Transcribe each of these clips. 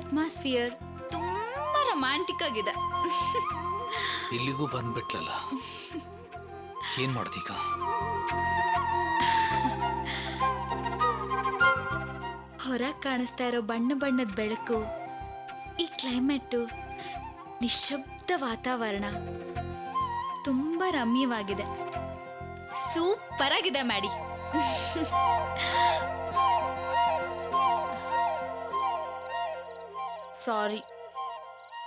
Atmosphere ತುಂಬಾ romantic ಆಗಿದೆ. ಇಲ್ಲಿಗೂ ಬಂದ್ಬಿಟ್ಲಲ್ಲ, ಏನ್ ಮಾಡ್ತೀಗ? ಹೊರಗೆ ಕಾಣಿಸ್ತಾ ಇರೋ ಬಣ್ಣ ಬಣ್ಣದ ಬೆಳಕು, ಈ ಕ್ಲೈಮೇಟು, ನಿಶ್ಶಬ್ದ ವಾತಾವರಣ ತುಂಬಾ ರಮ್ಯವಾಗಿದೆ. ಸೂಪರ್ ಆಗಿದೆ ಮ್ಯಾಡಿ. ಸಾರಿ,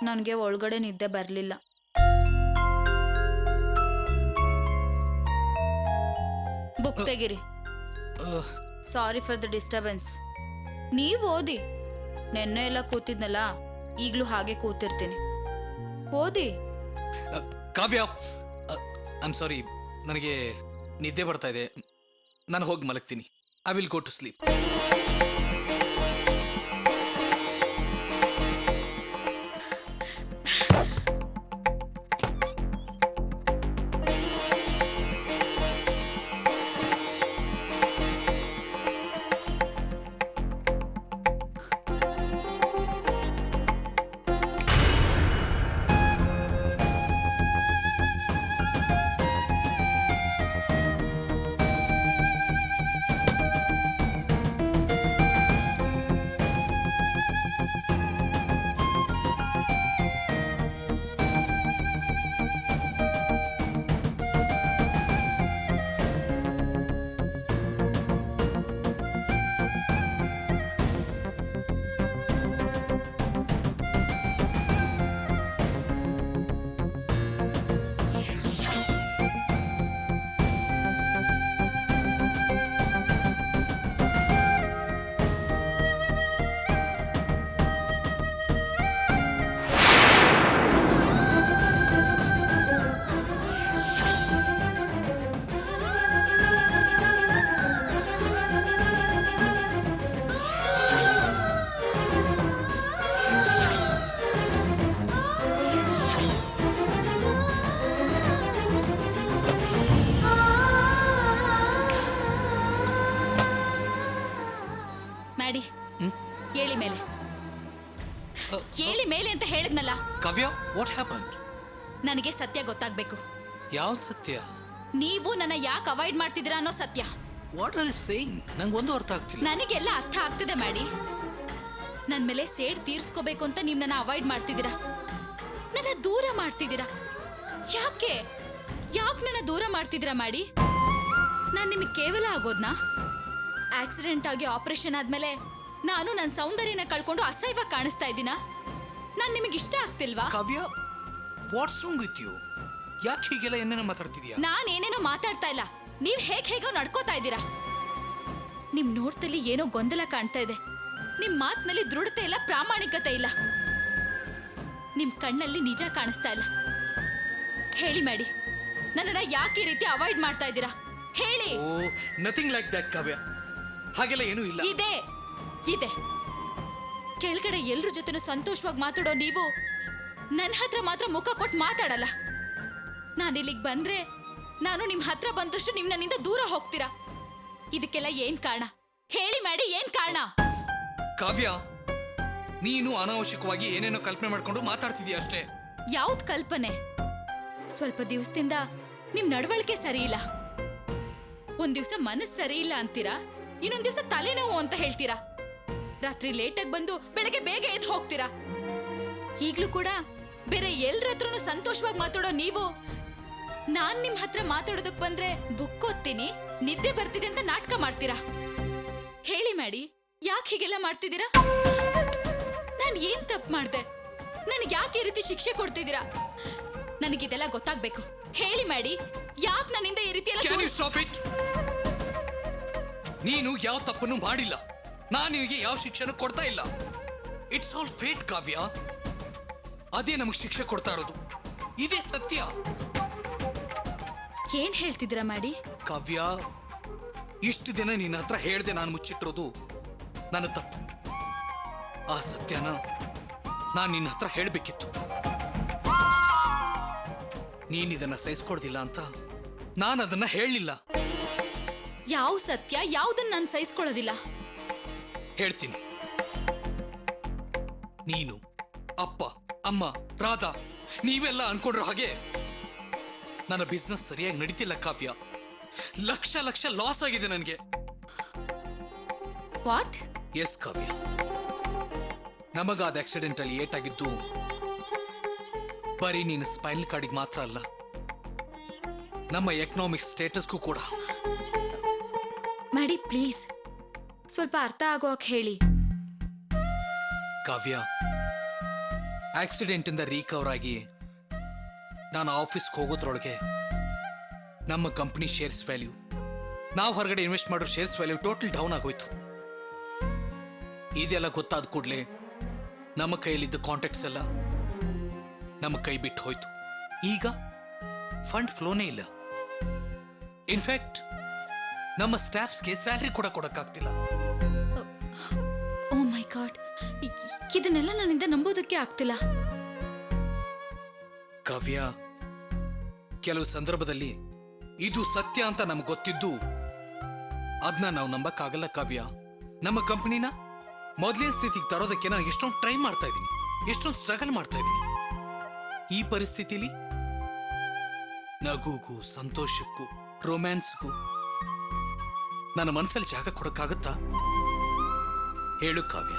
ನನಗೆ ಒಳಗಡೆ ನಿದ್ದೆ ಬರಲಿಲ್ಲ. ಬುಕ್ ತೆಗಿರಿ. Sorry for the disturbance. ನೀವು ಓದಿ. ನೆನ್ನೆ ಎಲ್ಲ ಕೂತಿದ್ನಲ್ಲ, ಈಗಲೂ ಹಾಗೆ ಕೂತಿರ್ತೀನಿ. ಓದಿ. ಕಾವ್ಯ, ಐ ಆಮ್ ಸಾರಿ, ನನಗೆ ನಿದ್ದೆ ಬರ್ತಾ ಇದೆ. ನಾನು ಹೋಗಿ ಮಲಗ್ತೀನಿ. I will go to sleep. Maddy, ಏಳಿ ಮೇಲೆ. ಏಳಿ ಮೇಲೆ ಅಂತ ಹೇಳಿದ್ನಲ್ಲ. Kavya, what happened? ನನಗೆ ಸತ್ಯ ಗೊತ್ತಾಗ್ಬೇಕು. ಯಾವ ಸತ್ಯ? ನೀವು ನನ್ನ ಯಾಕೆ ಅವಾಯ್ಡ್ ಮಾಡ್ತಿದ್ದೀರಾ ಅನ್ನೋ ಸತ್ಯ. What are you saying? ನಂಗೊಂದು ಅರ್ಥ ಆಗ್ತಿಲ್ಲ. ನನಗೆಲ್ಲ ಅರ್ಥ ಆಗ್ತಿದೆ ಮ್ಯಾಡಿ. ನನ್ನ ಮೇಲೆ ಸೇಡ್ ತೀರ್ಸ್ಕೋಬೇಕು ಅಂತ ನೀವು ನನ್ನ ಅವಾಯ್ಡ್ ಮಾಡ್ತಿದ್ದೀರಾ, ನನ್ನ ದೂರ ಮಾಡ್ತಿದ್ದೀರಾ. ಯಾಕೆ ಯಾಕೆ ನನ್ನ ದೂರ ಮಾಡ್ತಿದ್ದೀರಾ ಮ್ಯಾಡಿ? ನಾನು ನಿಮಗೆ ಕೇವಲ ಆಗೋದ್ನಾ? ಆಕ್ಸಿಡೆಂಟ್ ಆಗಿ ಆಪರೇಷನ್ ಆದ್ಮೇಲೆ ನಾನು ನನ್ನ ಸೌಂದರ್ಯನ ಕಳ್ಕೊಂಡು ಅಸಹ್ಯವಾಗಿ ಕಾಣಿಸ್ತಾ ಇದ್ದೀನಾ? ನಾನು ನಿಮಗೆ ಇಷ್ಟ ಆಗ್ತಿಲ್ವಾ? ಕಾವ್ಯ, ವಾಟ್ಸ್ ರಾಂಗ್ ವಿತ್ ಯು? ಯಾಕೆ ಹೀಗೆಲ್ಲ ಏನೇನೋ ಮಾತಾಡ್ತಿದ್ಯಾ? ನಾನು ಏನೇನೋ ಮಾತಾಡ್ತಾ ಇಲ್ಲ, ನೀವು ಹೇಗೋ ನಡ್ಕೋತಾ ಇದ್ದೀರಾ. ನಿಮ್ ನೋಟದಲ್ಲಿ ಏನೋ ಗೊಂದಲ ಕಾಣ್ತಾ ಇದೆ. ನಿಮ್ ಮಾತಿನಲ್ಲಿ ದೃಢತೆ ಇಲ್ಲ, ಪ್ರಾಮಾಣಿಕತೆ ಇಲ್ಲ. ನಿಮ್ ಕಣ್ಣಲ್ಲಿ ನಿಜ ಕಾಣಿಸ್ತಾ ಇಲ್ಲ. ಹೇಳಿ ಮ್ಯಾಡಿ, ನನ್ನನ್ನ ಯಾಕೆ ಈ ರೀತಿ ಅವಾಯ್ಡ್ ಮಾಡ್ತಾ ಇದ್ದೀರಾ? ಹೇಳಿ. ಓ, ನಥಿಂಗ್ ಲೈಕ್ ದಟ್ ಕಾವ್ಯ. ಹಾಗೆಲ್ಲ ಏನೂ ಇಲ್ಲ. ಇದೆ ಇದೆ. ಕೆಳಗಡೆ ಎಲ್ರ ಜೊತೆನೂ ಸಂತೋಷವಾಗಿ ಮಾತಾಡೋ ನೀವು ನನ್ನ ಹತ್ರ ಮಾತ್ರ ಮುಖ ಕೊಟ್ಟು ಮಾತಾಡಲ್ಲ. ನಾನು ಇಲ್ಲಿಗೆ ಬಂದ್ರೆ ನಾನು ನಿಮ್ ಹತ್ರ ಬಂದಷ್ಟು ನಿಮ್ ನನ್ನಿಂದ ದೂರ ಹೋಗ್ತೀರಾ. ಇದಕ್ಕೆಲ್ಲ ಏನ್ ಕಾರಣ? ಹೇಳಿ ಮ್ಯಾಡಿ, ಏನ್ ಕಾರಣ? ಕಾವ್ಯ, ನೀನು ಅನಾವಶ್ಯಕವಾಗಿ ಏನೇನೋ ಕಲ್ಪನೆ ಮಾಡ್ಕೊಂಡು ಮಾತಾಡ್ತಿದೀಯ ಅಷ್ಟೇ. ಯಾವ್ದ್ ಕಲ್ಪನೆ? ಸ್ವಲ್ಪ ದಿವಸದಿಂದ ನಿಮ್ ನಡವಳಿಕೆ ಸರಿ ಇಲ್ಲ. ಒಂದ್ ದಿವಸ ಮನಸ್ಸು ಸರಿ ಇಲ್ಲ ಅಂತೀರಾ, ಇನ್ನೊಂದ್ ದಿವಸ ತಲೆನೋವು ಅಂತ ಹೇಳ್ತೀರಾ. ರಾತ್ರಿ ಲೇಟಾಗಿ ಬಂದು ಬೆಳಗ್ಗೆ ಬೇಗ ಎದ್ದು ಹೋಗ್ತೀರಾ. ಈಗ್ಲೂ ಕೂಡ ಬೇರೆ ಎಲ್ರ ಹತ್ರನೂ ಸಂತೋಷವಾಗಿ ಮಾತಾಡೋ ನೀವು ನಾನ್ ನಿಮ್ ಹತ್ರ ಮಾತಾಡೋದಕ್ ಬಂದ್ರೆ ಬುಕ್ ಓದ್ತೀನಿ, ನಿದ್ದೆ ಬರ್ತಿದೆ ಅಂತ ನಾಟಕ ಮಾಡ್ತೀರಾ. ಹೇಳಿ ಮ್ಯಾಡಿ, ಯಾಕೆ ಹೀಗೆಲ್ಲ ಮಾಡ್ತಿದ್ದೀರಾ? ನಾನ್ ಏನ್ ತಪ್ಪು ಮಾಡ್ದೆ? ನನಗೆ ಯಾಕೆ ಈ ರೀತಿ ಶಿಕ್ಷೆ ಕೊಡ್ತಿದ್ದೀರಾ? ನನಗಿದೆಲ್ಲ ಗೊತ್ತಾಗ್ಬೇಕು. ಹೇಳಿ ಮ್ಯಾಡಿ, ಯಾಕೆ ನನ್ನಿಂದ ಈ ರೀತಿ ಎಲ್ಲ? ನೀನು ಯಾವ ತಪ್ಪನ್ನು ಮಾಡಿಲ್ಲ. ನಾನು ನಿನಗೆ ಯಾವ ಶಿಕ್ಷೆನೂ ಕೊಡ್ತಾ ಇಲ್ಲ. ಇಟ್ಸ್ ಆಲ್ ಫೇಟ್ ಕಾವ್ಯ. ಅದೇ ನಮಗೆ ಶಿಕ್ಷೆ ಕೊಡ್ತಾ ಇರೋದು. ಇದೇ ಸತ್ಯ. ಏನ್ ಹೇಳ್ತಿದ್ದೀರಾ ಮ್ಯಾಡಿ? ಕಾವ್ಯ, ಇಷ್ಟು ದಿನ ನಿನ್ನ ಹತ್ರ ಹೇಳ್ದೆ ನಾನು ಮುಚ್ಚಿಟ್ಟಿರೋದು ನನ್ನ ತಪ್ಪು. ಆ ಸತ್ಯನ ನಾನು ನಿನ್ನ ಹತ್ರ ಹೇಳ್ಬೇಕಿತ್ತು. ನೀನಿದನ್ನ ಸಹಿಸ್ಕೊಡ್ದಿಲ್ಲ ಅಂತ ನಾನು ಅದನ್ನ ಹೇಳಲಿಲ್ಲ. ಯಾವ ಸತ್ಯ? ಯಾವ್ದನ್ನ ನಾನು ಸಹಿಸ್ಕೊಳ್ಳೋದಿಲ್ಲ. ಹೇಳ್ತೀನಿ. ನೀನು, ಅಪ್ಪ, ಅಮ್ಮ, ರಾಧಾ ನೀವೆಲ್ಲ ಅನ್ಕೊಂಡ್ರ ಹಾಗೆ ನನ್ನ ಬಿಸ್ನೆಸ್ ಸರಿಯಾಗಿ ನಡೀತಿಲ್ಲ ಕಾವ್ಯ. ಲಕ್ಷ ಲಕ್ಷ ಲಾಸ್ ಆಗಿದೆ ನನಗೆ. ವಾಟ್? ಎಸ್ ಕಾವ್ಯ, ನಮಗಾದ ಆಕ್ಸಿಡೆಂಟ್ ಅಲ್ಲಿ ಏಟಾಗಿದ್ದು ಬರೀ ನೀನು ಸ್ಪೈನಲ್ ಕಾರ್ಡಿಗೆ ಮಾತ್ರ ಅಲ್ಲ, ನಮ್ಮ ಎಕನಾಮಿಕ್ ಸ್ಟೇಟಸ್ಗೂ ಕೂಡ. ಮಾಡಿ ಪ್ಲೀಸ್, ಸ್ವಲ್ಪ ಅರ್ಥ ಆಗೋಕ್ ಹೇಳಿ. ಕಾವ್ಯ, ಆಕ್ಸಿಡೆಂಟ್ ಇಂದ ರೀಕವರ್ ಆಗಿ ನಾನು ಆಫೀಸ್ಗೆ ಹೋಗೋದ್ರೊಳಗೆ ನಮ್ಮ ಕಂಪನಿ ಶೇರ್ಸ್ ವ್ಯಾಲ್ಯೂ, ನಾವು ಹೊರಗಡೆ ಇನ್ವೆಸ್ಟ್ ಮಾಡೋ ಶೇರ್ಸ್ ವ್ಯಾಲ್ಯೂ ಟೋಟಲ್ ಡೌನ್ ಆಗೋಯ್ತು. ಇದೆಲ್ಲ ಗೊತ್ತಾದ ಕೂಡಲೇ ನಮ್ಮ ಕೈಯಲ್ಲಿದ್ದ ಕಾಂಟ್ಯಾಕ್ಟ್ಸ್ ಎಲ್ಲ ನಮ್ಮ ಕೈ ಬಿಟ್ಟು ಹೋಯ್ತು. ಈಗ ಫಂಡ್ ಫ್ಲೋನೇ ಇಲ್ಲ. ಇನ್ಫ್ಯಾಕ್ಟ್ ನಮ್ಮ ಸ್ಟಾಫ್ಸ್ಗೆ ಸ್ಯಾಲ್ರಿ ಕೂಡ ಕೊಡಕ್ಕಾಗ್ತಿಲ್ಲ. ಓ ಮೈ ಗಾಡ್, ಇದನ್ನೆಲ್ಲ ನನ್ನಿಂದ ನಂಬೋದಕ್ಕೆ ಆಗ್ತಿಲ್ಲ. ಕಾವ್ಯ, ಕೆಲವು ಸಂದರ್ಭದಲ್ಲಿ ಇದು ಸತ್ಯ ಅಂತ ನಮ್ಗೆ ಗೊತ್ತಿದ್ದು ಅದನ್ನ ನಾವು ನಂಬಕ್ಕಾಗಲ್ಲ ಕಾವ್ಯ. ನಮ್ಮ ಕಂಪನಿನ ಮೊದಲಿನ ಸ್ಥಿತಿಗೆ ತರೋದಕ್ಕೆ ನಾನು ಎಷ್ಟೊಂದು ಟ್ರೈ ಮಾಡ್ತಾ ಇದ್ದೀನಿ, ಎಷ್ಟೊಂದು ಸ್ಟ್ರಗಲ್ ಮಾಡ್ತಾ ಇದ್ದೀನಿ. ಈ ಪರಿಸ್ಥಿತಿಲಿ ನಗುಗೂ ಸಂತೋಷಕ್ಕೂ ರೊಮ್ಯಾನ್ಸ್ಗೂ ನನ್ನ ಮನಸ್ಸಲ್ಲಿ ಜಾಗ ಕೊಡಕ್ಕಾಗತ್ತಾ? ಹೇಳು Kavya,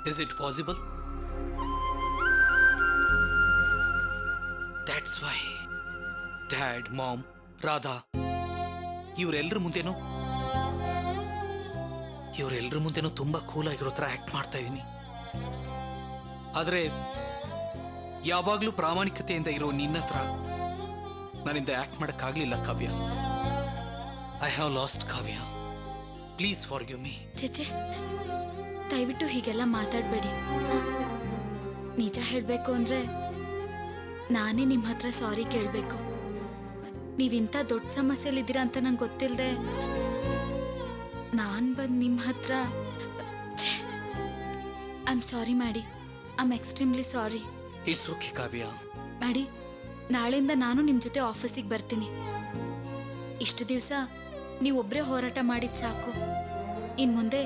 is it possible? That's why dad, mom, Radha ಇವರೆಲ್ಲರ ಮುಂದೆನೂ ತುಂಬಾ ಕೂಲ್ ಆಗಿರೋ ಥರ ಆಕ್ಟ್ ಮಾಡ್ತಾ ಇದ್ದೀನಿ. ಆದ್ರೆ ಯಾವಾಗ್ಲೂ ಪ್ರಾಮಾಣಿಕತೆಯಿಂದ ಇರೋ ನಿನ್ನ ಹತ್ರ ನನ್ನಿಂದ ಆಕ್ಟ್ ಮಾಡಕ್ಕಾಗ್ಲಿಲ್ಲ Kavya. I have lost Kavya, please forgive me. ಚೇಚೆ, ದಯವಿಟ್ಟು ಹೀಗೆಲ್ಲ ಮಾತಾಡಬೇಡಿ. ನಿಜ ಹೇಳಬೇಕು ಅಂದ್ರೆ ನಾನೇ ನಿಮ್ಮ ಹತ್ರ ಸಾರಿ ಕೇಳಬೇಕು. ನೀವಿಂಥ ದೊಡ್ಡ ಸಮಸ್ಯೆಲಿದ್ದೀರಾ ಅಂತ ನಂಗೆ ಗೊತ್ತಿಲ್ಲದೆ ನಾನು ಬಂದು ನಿಮ್ಮ ಹತ್ರ I am sorry ಮ್ಯಾಡಿ, I am extremely sorry. It's okay ಕಾವ್ಯ. ಮ್ಯಾಡಿ, ನಾಳೆಯಿಂದ ನಾನು ನಿಮ್ಮ ಜೊತೆ ಆಫೀಸಿಗೆ ಬರ್ತೀನಿ. ಇಷ್ಟು ದಿವಸ ನೀವೊಬ್ಬರೇ ಹೋರಾಟ ಮಾಡಿದ್ ಸಾಕು. ಇನ್ನು ಮುಂದೆ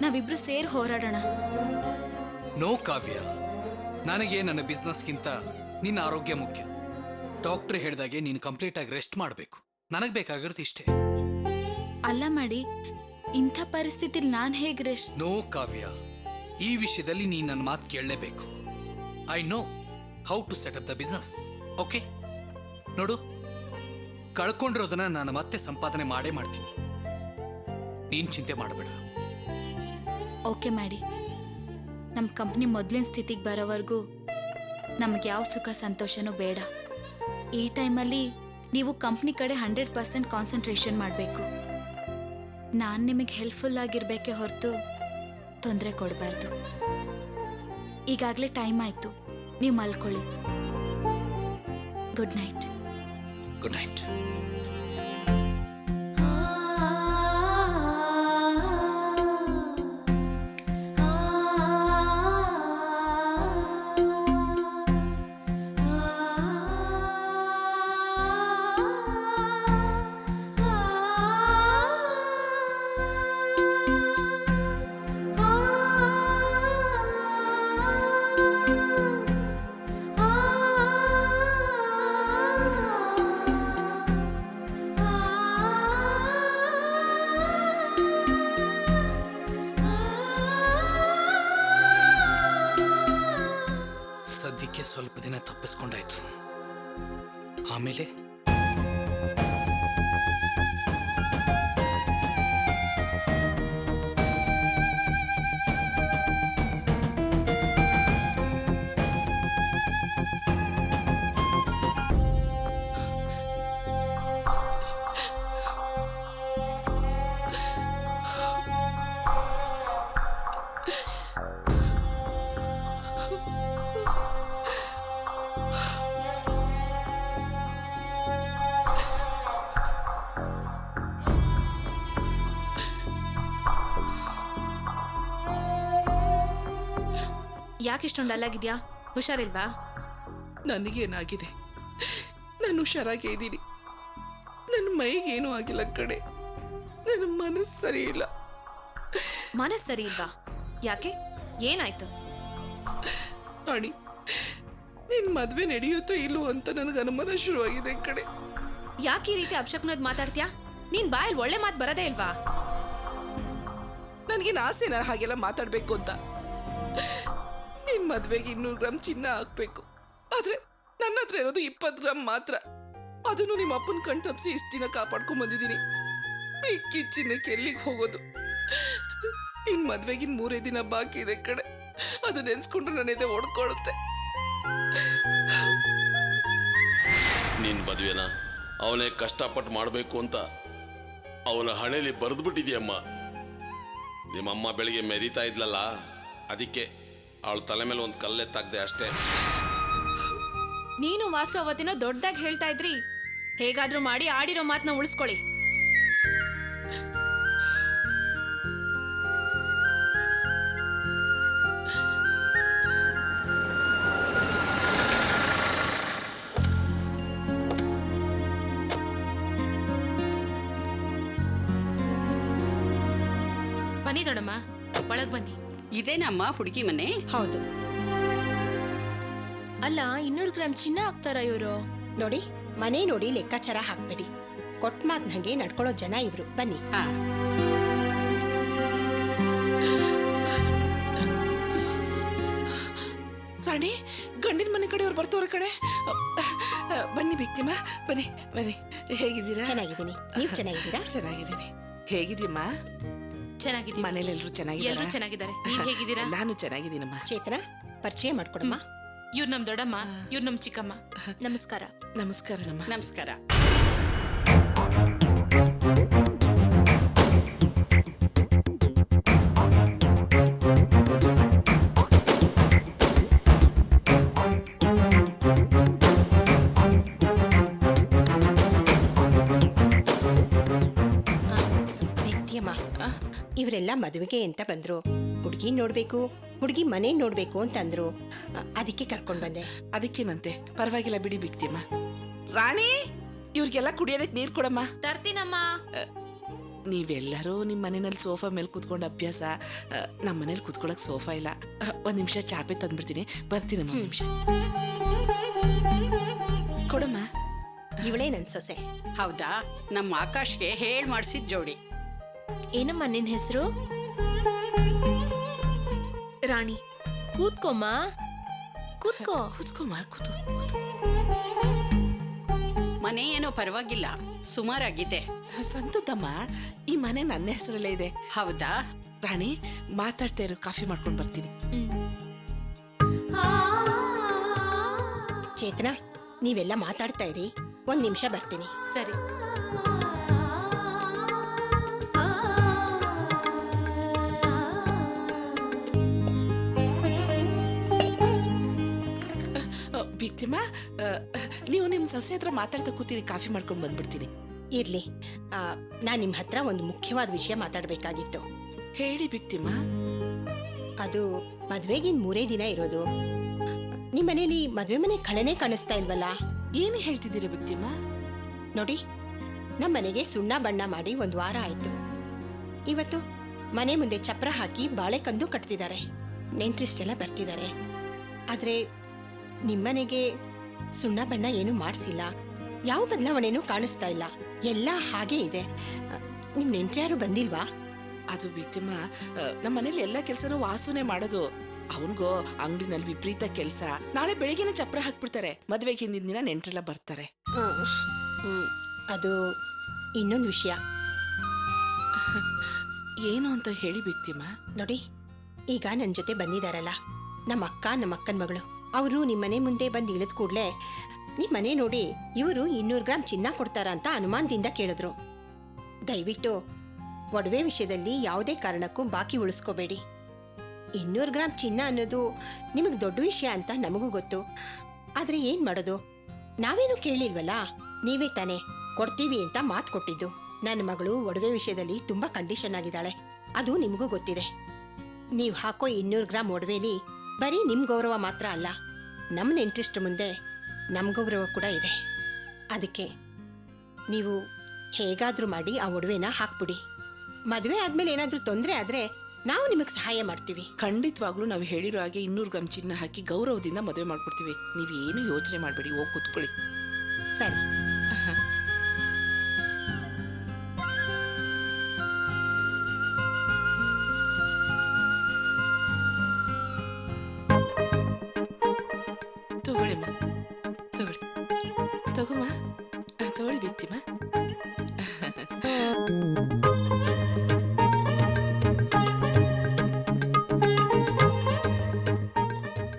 ನಾವಿಬ್ರು ಸೇರಿ ಹೋರಾಡೋಣ. ನೋ ಕಾವ್ಯ, ನನಗೆ ನನ್ನ ಬಿಸ್ನೆಸ್ಗಿಂತ ನಿನ್ನ ಆರೋಗ್ಯ ಮುಖ್ಯ. ಡಾಕ್ಟರ್ ಹೇಳಿದಾಗೆ ನೀನು ಕಂಪ್ಲೀಟ್ ಆಗಿ ರೆಸ್ಟ್ ಮಾಡಬೇಕು. ನನಗೆ ಬೇಕಾಗಿರೋದು ಇಷ್ಟೇ. ಅಲ್ಲ ಮಾಡಿ, ಇಂಥ ಪರಿಸ್ಥಿತಿಲಿ ನಾನು ಹೇಗೆ ರೆಸ್ಟ್? ನೋ ಕಾವ್ಯ, ಈ ವಿಷಯದಲ್ಲಿ ನೀನು ನನ್ನ ಮಾತು ಕೇಳಲೇಬೇಕು. I know how to set up the business. Okay, ನೋಡು, ಕಳ್ಕೊಂಡಿರೋದನ್ನ ನಾನು ಮತ್ತೆ ಸಂಪಾದನೆ ಮಾಡೇ ಮಾಡ್ತೀನಿ. ನೀನು ಚಿಂತೆ ಮಾಡಬೇಡ. ಓಕೆ ಮಾಡಿ, ನಮ್ಮ ಕಂಪ್ನಿ ಮೊದಲಿನ ಸ್ಥಿತಿಗೆ ಬರೋವರೆಗೂ ನಮ್ಗೆ ಯಾವ ಸುಖ ಸಂತೋಷನೂ ಬೇಡ. ಈ ಟೈಮಲ್ಲಿ ನೀವು ಕಂಪ್ನಿ ಕಡೆ 100% ಕಾನ್ಸಂಟ್ರೇಷನ್ ಮಾಡಬೇಕು. ನಾನು ನಿಮಗೆ ಹೆಲ್ಪ್ಫುಲ್ ಆಗಿರ್ಬೇಕೇ ಹೊರತು ತೊಂದರೆ ಕೊಡಬಾರ್ದು. ಈಗಾಗಲೇ ಟೈಮ್ ಆಯಿತು, ನೀವು ಮಲ್ಕೊಳ್ಳಿ. Good night. Good night. ಸದ್ಯಕ್ಕೆ ಸ್ವಲ್ಪ ದಿನ ತಪ್ಪಿಸ್ಕೊಂಡಾಯ್ತು. ಆಮೇಲೆ ಯಾಕೆ ಇಷ್ಟೊಂದು ಡಲ್ಲಾಗಿದ್ಯಾ? ಹುಷಾರಿಲ್ವಾ? ನನಗೇನಾಗಿದೆ? ನಾನು ಹುಷಾರಾಗೇ ಇದ್ದೀನಿ. ನನ್ನ ಮೈಗೇನೂ ಆಗಿಲ್ಲ ಕಡೆ. ನನ್ನ ಮನಸ್ಸು ಸರಿ ಇಲ್ಲ. ಮನಸ್ಸು ಸರಿ ಇಲ್ವಾ? ಯಾಕೆ, ಏನಾಯ್ತು? ರಾಣಿ, ನಿನ್ ಮದ್ವೆ ನಡೆಯುತ್ತೋ ಇಲ್ಲೋ ಅಂತ ನನಗೆ ಅನುಮಾನ ಶುರುವಾಗಿದೆ ಕಡೆ. ಯಾಕೆ ಈ ರೀತಿ ಅಪಶಕ್ನೋದ್ ಮಾತಾಡ್ತೀಯಾ? ನೀನ್ ಬಾಯಲ್ಲಿ ಒಳ್ಳೆ ಮಾತು ಬರೋದೇ ಇಲ್ವಾ? ನನ್ಗೇನು ಆಸೆ ನಾನು ಹಾಗೆಲ್ಲ ಮಾತಾಡ್ಬೇಕು ಅಂತ. ನಿನ್ ಮದ್ವೆಗೆ 200 ಗ್ರಾಮ್ ಚಿನ್ನ ಹಾಕ್ಬೇಕು, ಆದ್ರೆ ನನ್ನ ಹತ್ರ ಇರೋದು 20 ಗ್ರಾಮ್ ಮಾತ್ರ. ಅದನ್ನು ನಿಮ್ಮ ಅಪ್ಪನ ಕಣ್ ತಪ್ಪಿಸಿ ಇಷ್ಟು ದಿನ ಕಾಪಾಡ್ಕೊಂಡ್ ಬಂದಿದ್ದೀನಿ. ಮಿಕ್ಕಿ ಚಿನ್ನಕ್ಕೆ ಎಲ್ಲಿಗೆ ಹೋಗೋದು? ಇನ್ ಮದ್ವೆಗಿನ್ 3 ದಿನ ಬಾಕಿ ಇದೆ ಕಡೆ. ಅದು ನೆನ್ಸ್ಕೊಂಡ್ರೆ ನನ್ನ ಎದೆ ಓಡ್ಕೊಳ್ಳುತ್ತೆ. ನಿನ್ನ ಮದುವೆನ ಅವನೇ ಕಷ್ಟಪಟ್ಟು ಮಾಡಬೇಕು ಅಂತ ಅವನ ಹಣೆಯಲ್ಲಿ ಬರೆದ್ಬಿಟ್ಟಿದ್ಯಮ್ಮ. ನಿಮ್ಮಮ್ಮ ಬೆಳಿಗ್ಗೆ ಮೆರಿತಾ ಇದ್ಲಲ್ಲ, ಅದಕ್ಕೆ ಅವಳ ತಲೆ ಮೇಲೆ ಒಂದು ಕಲ್ಲೆತ್ತಾಗ್ದೆ ಅಷ್ಟೇ. ನೀನು ವಾಸು ಅವತ್ತಿನ ದೊಡ್ಡದಾಗಿ ಹೇಳ್ತಾ ಇದ್ರಿ. ಹೇಗಾದ್ರೂ ಮಾಡಿ ಆಡಿರೋ ಮಾತನ್ನ ಉಳಿಸ್ಕೊಳ್ಳಿ. ಬನ್ನಿ ದೊಡ್ಡಮ್ಮ, ಒಳಗ್ ಬನ್ನಿ. ಇದೇನಮ್ಮ ಹುಡುಗಿ ಮನೆ? ಹೌದು. ಅಲ್ಲ, 200 ಗ್ರಾಮ್ ಚಿನ್ನ ಹಾಕ್ತಾರ ಇವರು? ನೋಡಿ, ಮನೆ ನೋಡಿ ಲೆಕ್ಕಾಚಾರ ಹಾಕ್ಬೇಡಿ. ಕೊಟ್ಟ ಮಾತ್ ನಂಗೆ ನಡ್ಕೊಳ್ಳೋ ಜನ ಇವ್ರು. ಬನ್ನಿ. ರಾಣಿ, ಗಂಡಿನ ಮನೆ ಕಡೆಯವ್ರು ಬರ್ತವ್ರ ಕಡೆ. ಬನ್ನಿ ಬಿಕ್ತಿಮ್ಮ, ಬನ್ನಿ ಬನ್ನಿ. ಹೇಗಿದ್ದೀರಾ? ಚೆನ್ನಾಗಿದ್ದೀನಿ. ನೀವ್ ಚೆನ್ನಾಗಿದ್ದೀರಾ? ಚೆನ್ನಾಗಿದ್ದೀನಿ. ಹೇಗಿದ್ದೀಮ್ಮ? ಚೆನ್ನಾಗಿದ್ದೀನಿ. ಮನೇಲಿ ಎಲ್ರು ಎಲ್ರು ಚೆನ್ನಾಗಿದ್ದಾರೆ? ಚೆನ್ನಾಗಿದ್ದಾರೆ. ನೀವ್ ಹೇಗಿದ್ದೀರಾ? ನಾನು ಚೆನ್ನಾಗಿದ್ದೀನಮ್ಮ. ಚೇತನ, ಪರಿಚಯ ಮಾಡ್ಕೊಡಮ್ಮ. ಇವ್ರು ನಮ್ ದೊಡ್ಡಮ್ಮ, ಇವ್ರು ನಮ್ ಚಿಕ್ಕಮ್ಮ. ನಮಸ್ಕಾರ. ನಮಸ್ಕಾರ ನಮ್ಮ. ನಮಸ್ಕಾರ. ವ್ಯಕ್ತಿಯಮ್ಮ, ಇವರೆಲ್ಲ ಮದುವೆಗೆ ಅಂತ ಬಂದ್ರು. ಹುಡುಗಿ ನೋಡ್ಬೇಕು, ಹುಡುಗಿ ಮನೆ ನೋಡ್ಬೇಕು ಅಂತಂದ್ರು. ಅದಕ್ಕೆ ಕರ್ಕೊಂಡ್ ಬಂದೆ. ಅದಕ್ಕೇನಂತೆ, ಪರವಾಗಿಲ್ಲ ಬಿಡಿ ಬಿಕ್ತಿಯಮ್ಮ. ರಾಣಿ, ಇವ್ರಿಗೆಲ್ಲ ಕುಡಿಯೋದಕ್ಕೆ ನೀರು ಕೊಡಮ್ಮ. ತರ್ತೀನಮ್ಮ. ನೀವೆಲ್ಲರೂ ನಿಮ್ಮ ಮನೆಯಲ್ಲಿ ಸೋಫಾ ಮೇಲೆ ಕೂತ್ಕೊಂಡು ಅಭ್ಯಾಸ. ನಮ್ಮ ಮನೇಲಿ ಕೂತ್ಕೊಳ್ಳೋಕೆ ಸೋಫಾ ಇಲ್ಲ. ಒಂದ್ ನಿಮಿಷ ಚಾಪೆ ತಂದ್ಬಿಡ್ತೀನಿ, ಬರ್ತೀನಮ್ಮ. ಒಂದ್ ನಿಮಿಷ ಕೊಡಮ್ಮ. ಇವಳೇ ನನ್ ಸೊಸೆ. ಹೌದಾ? ನಮ್ಮ ಆಕಾಶ್ಗೆ ಹೇಳ್ ಮಾಡಿಸಿದ ಜೋಡಿ. ಏನಮ್ಮ ನಿನ್ ಹೆಸರು? ರಾಣಿ. ಕೂತ್ಕೊಮ್ಮ, ಕೂತ್ಕೋ. ಕೂತ್ಕೊಮ್ಮ, ಕೂತು. ಮನೆ ಏನೋ ಪರವಾಗಿಲ್ಲ, ಸುಮಾರಾಗಿದೆ. ಸಂತದಮ್ಮ, ಈ ಮನೆ ನನ್ನ ಹೆಸರಲ್ಲೇ ಇದೆ. ಹೌದಾ? ರಾಣಿ, ಮಾತಾಡ್ತಾ ಇರು, ಕಾಫಿ ಮಾಡ್ಕೊಂಡು ಬರ್ತೀನಿ. ಚೇತನ, ನೀವೆಲ್ಲ ಮಾತಾಡ್ತಾ ಇರಿ, 1 ನಿಮಿಷ ಬರ್ತೀನಿ. ಸರಿ. ಬಿಕ್ತಿಮ್ಮ, ನೀವು ನಿಮ್ಮ ಸೊಸೆ ಹತ್ರ ಮಾತಾಡ್ತಾ ಕೂತೀರಿ, ಕಾಫಿ ಮಾಡ್ಕೊಂಡು ಬಂದ್ಬಿಡ್ತೀನಿ. ಇರ್ಲಿ, ನಾನ್ ನಿಮ್ ಹತ್ರ ಒಂದು ಮುಖ್ಯವಾದ ವಿಷಯ ಮಾತಾಡ್ಬೇಕಾಗಿತ್ತು. ಹೇಳಿ ಬಿಕ್ತಿಮ್ಮ. ಅದು ಮದ್ವೆಗಿನ್ 3 ದಿನ ಇರೋದು. ನಿಮ್ ಮನೇಲಿ ಮದ್ವೆ ಮನೆ ಕಳೆನೇ ಕಾಣಿಸ್ತಾ ಇಲ್ವಲ್ಲ? ಏನು ಹೇಳ್ತಿದ್ದೀರಾ ಬಿಕ್ತಿಮ್ಮ? ನೋಡಿ, ನಮ್ಮ ಮನೆಗೆ ಸುಣ್ಣ ಬಣ್ಣ ಮಾಡಿ 1 ವಾರ ಆಯ್ತು. ಇವತ್ತು ಮನೆ ಮುಂದೆ ಚಪ್ರ ಹಾಕಿ ಬಾಳೆಕಂದು ಕಟ್ತಿದ್ದಾರೆ. ನೆಂಟ್ರಿಷ್ಟೆಲ್ಲ ಬರ್ತಿದ್ದಾರೆ. ಆದ್ರೆ ನಿಮ್ಮನೆಗೆ ಸುಣ್ಣ ಬಣ್ಣ ಏನು ಮಾಡಿಸಿಲ್ಲ. ಯಾವ ಬದಲಾವಣೆನೂ ಕಾಣಿಸ್ತಾ ಇಲ್ಲ. ಎಲ್ಲ ಹಾಗೇ ಇದೆ. ನಿಮ್ ನೆಂಟ್ರ್ಯಾರು ಬಂದಿಲ್ವಾ? ಅದು ಬಿಕ್ತಿಮ್ಮ, ನಮ್ಮ ಮನೇಲಿ ಎಲ್ಲ ಕೆಲಸನೂ ವಾಸುನೆ ಮಾಡೋದು. ಅವನ್ಗೋ ಅಂಗಡಿನಲ್ಲಿ ವಿಪರೀತ ಕೆಲಸ. ನಾಳೆ ಬೆಳಿಗ್ಗೆನೆ ಚಪ್ರ ಹಾಕ್ಬಿಡ್ತಾರೆ. ಮದ್ವೆಗೆ ಹಿಂದಿನ ದಿನ ನೆಂಟ್ರೆಲ್ಲ ಬರ್ತಾರೆ. ಅದು ಇನ್ನೊಂದು ವಿಷಯ. ಏನು ಅಂತ ಹೇಳಿ ಬಿಕ್ತಿಮ್ಮ. ನೋಡಿ, ಈಗ ನನ್ನ ಜೊತೆ ಬಂದಿದಾರಲ್ಲ ನಮ್ಮ ಅಕ್ಕ, ನಮ್ಮ ಅಕ್ಕನ ಮಗಳು, ಅವರು ನಿಮ್ಮನೆ ಮುಂದೆ ಬಂದು ಇಳಿದ ಕೂಡಲೇ ನಿಮ್ಮ ಮನೆ ನೋಡಿ ಇವರು 200 ಗ್ರಾಮ್ ಚಿನ್ನ ಕೊಡ್ತಾರ ಅಂತ ಅನುಮಾನದಿಂದ ಕೇಳಿದ್ರು. ದಯವಿಟ್ಟು ಒಡವೆ ವಿಷಯದಲ್ಲಿ ಯಾವುದೇ ಕಾರಣಕ್ಕೂ ಬಾಕಿ ಉಳಿಸ್ಕೋಬೇಡಿ. 200 ಗ್ರಾಮ್ ಚಿನ್ನ ಅನ್ನೋದು ನಿಮಗೆ ದೊಡ್ಡ ವಿಷಯ ಅಂತ ನಮಗೂ ಗೊತ್ತು. ಆದರೆ ಏನು ಮಾಡೋದು, ನಾವೇನು ಕೇಳಿಲ್ವಲ್ಲ. ನೀವೇ ತಾನೇ ಕೊಡ್ತೀವಿ ಅಂತ ಮಾತು ಕೊಟ್ಟಿದ್ದು. ನನ್ನ ಮಗಳು ಒಡವೆ ವಿಷಯದಲ್ಲಿ ತುಂಬ ಕಂಡೀಷನ್ ಆಗಿದ್ದಾಳೆ, ಅದು ನಿಮಗೂ ಗೊತ್ತಿದೆ. ನೀವು ಹಾಕೋ 200 ಗ್ರಾಮ್ ಒಡವೆಲಿ ಬರೀ ನಿಮ್ಮ ಗೌರವ ಮಾತ್ರ ಅಲ್ಲ, ನಮ್ಮ ನೆಂಟ್ರಿಸ್ಟ್ ಮುಂದೆ ನಮ್ಮ ಗೌರವ ಕೂಡ ಇದೆ. ಅದಕ್ಕೆ ನೀವು ಹೇಗಾದರೂ ಮಾಡಿ ಆ ಒಡವೆನ ಹಾಕ್ಬಿಡಿ. ಮದುವೆ ಆದಮೇಲೆ ಏನಾದರೂ ತೊಂದರೆ ಆದರೆ ನಾವು ನಿಮಗೆ ಸಹಾಯ ಮಾಡ್ತೀವಿ. ಖಂಡಿತವಾಗ್ಲೂ ನಾವು ಹೇಳಿರೋ ಹಾಗೆ 200 ಗ್ರಾಮ್ ಚಿನ್ನ ಹಾಕಿ ಗೌರವದಿಂದ ಮದುವೆ ಮಾಡ್ಕೊಡ್ತೀವಿ. ನೀವೇನು ಯೋಚನೆ ಮಾಡಬೇಡಿ, ಹೋಗಿ ಕೂತ್ಕೊಳ್ಳಿ. ಸರಿ. ತಗೊಳ್ಳಿಮ್ಮ, ತಗೊಳ್ಳಿ, ತಗೊಮ್ಮ, ತಗೊಳ್ಳಿ ಬಿಕ್ತಿಮ್ಮ.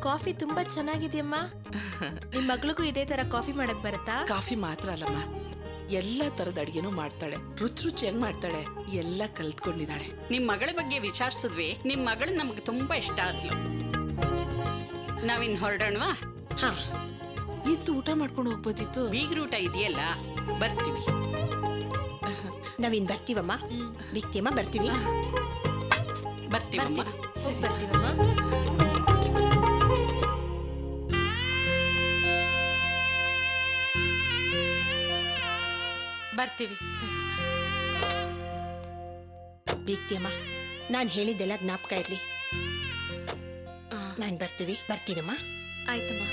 ಕಾಫಿ ತುಂಬಾ ಚೆನ್ನಾಗಿದೆಯಮ್ಮ. ನಿಮ್ ಮಗಳಿಗೂ ಇದೇ ತರ ಕಾಫಿ ಮಾಡಕ್ ಬರುತ್ತಾ? ಕಾಫಿ ಮಾತ್ರ ಅಲ್ಲಮ್ಮ, ಎಲ್ಲ ತರದ ಅಡಿಗೆನೂ ಮಾಡ್ತಾಳೆ. ರುಚಿಯಾಗಿ ಮಾಡ್ತಾಳೆ. ಎಲ್ಲ ಕಲ್ತ್ಕೊಂಡಿದ್ದಾಳೆ. ನಿಮ್ ಮಗಳ ಬಗ್ಗೆ ವಿಚಾರಿಸಿದ್ವಿ. ನಿಮ್ ಮಗಳು ನಮ್ಗೆ ತುಂಬಾ ಇಷ್ಟ ಆದ್ಲು. ನಾವಿನ್ ಹೊರಡೋಣವಾ? ಹಾ, ಇತ್ತು ಊಟ ಮಾಡ್ಕೊಂಡು ಹೋಗ್ಬೋದಿತ್ತು. ಬೀಗ್ರೂಟ ಇದೆಯಲ್ಲ, ಬರ್ತೀವಿ. ನಾವಿನ್ ಬರ್ತೀವಮ್ಮ. ಬಿಕ್ತಿಯಮ್ಮ, ಬರ್ತೀವಿ. ಬರ್ತೀವಮ್ಮ. ಹೋಗ್ ಬರ್ತೀವಮ್ಮ. ಬರ್ತೀವಿ. ಸರಿ. ಬಿಕ್ತಿಯಮ್ಮ, ನಾನು ಹೇಳಿದ್ದೆಲ್ಲ ಜ್ಞಾಪಕ ಇರ್ಲಿ. ನಾನು ಬರ್ತೀನಮ್ಮ. ಆಯ್ತಮ್ಮ.